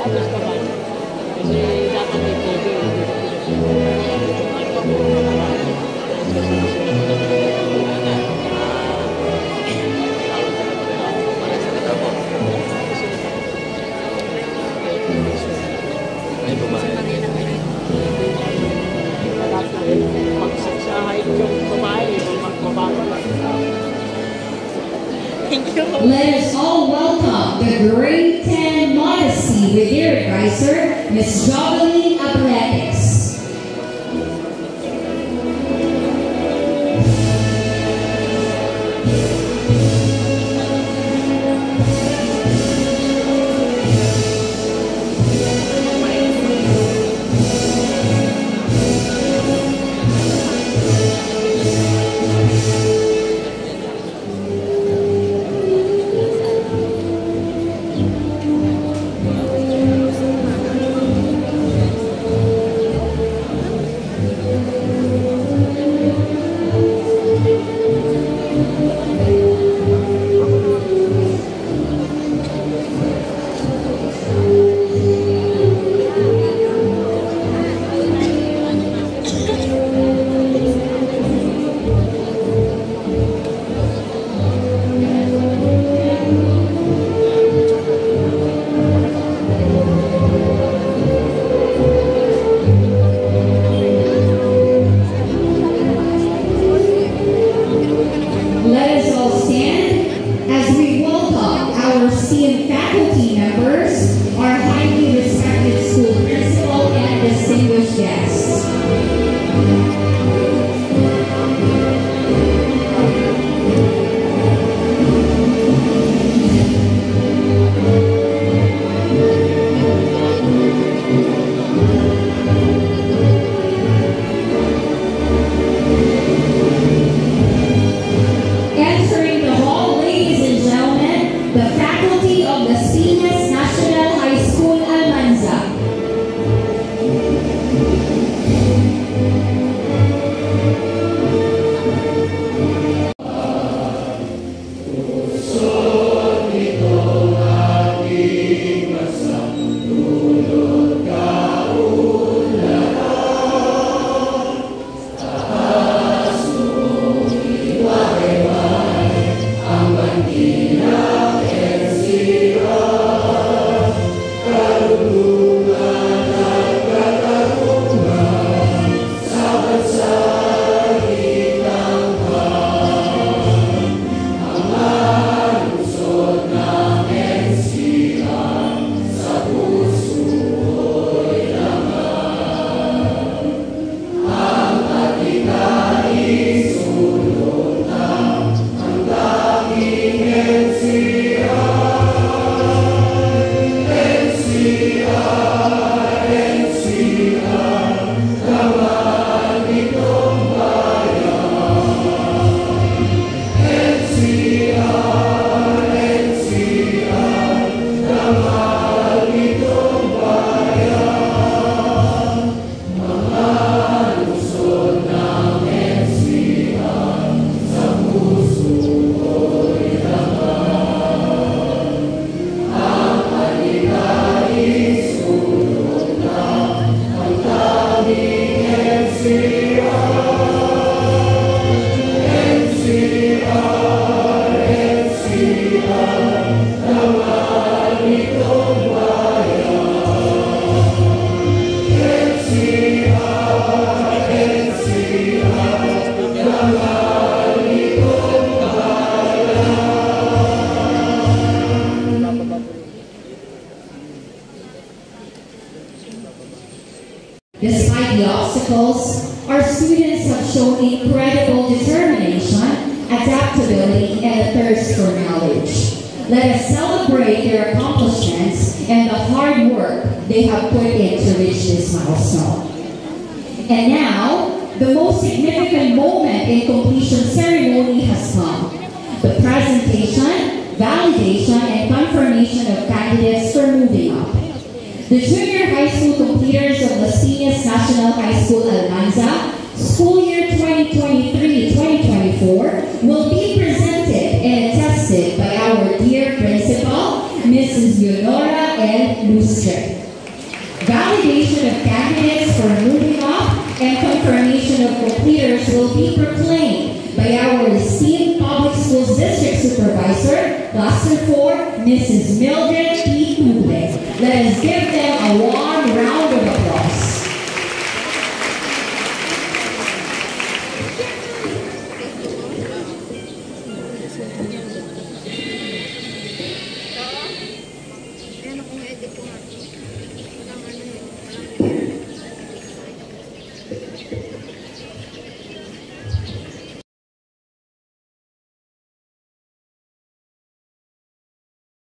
Tapos naman, kasi dapat may TV. Let us all welcome the Grade 10 Modesty with their advisor, Ms. Jovelyn Athletics. Despite the obstacles, our students have shown incredible determination, adaptability, and a thirst for knowledge. Let us celebrate their accomplishments and the hard work they have put in to reach this milestone. And now, the most significant moment in completion ceremony has come. The presentation, validation, and confirmation of candidates for moving up. The junior high school completers of Las Piñas National High School Almanza, school year 2023-2024, will be presented and attested by our dear principal, Mrs. Leonora L. Lustre. Validation of candidates for moving up and confirmation of completers will be proclaimed by our esteemed Public Schools District Supervisor, Cluster 4, Mrs. Mildred P. Tuble. Let us give them a warm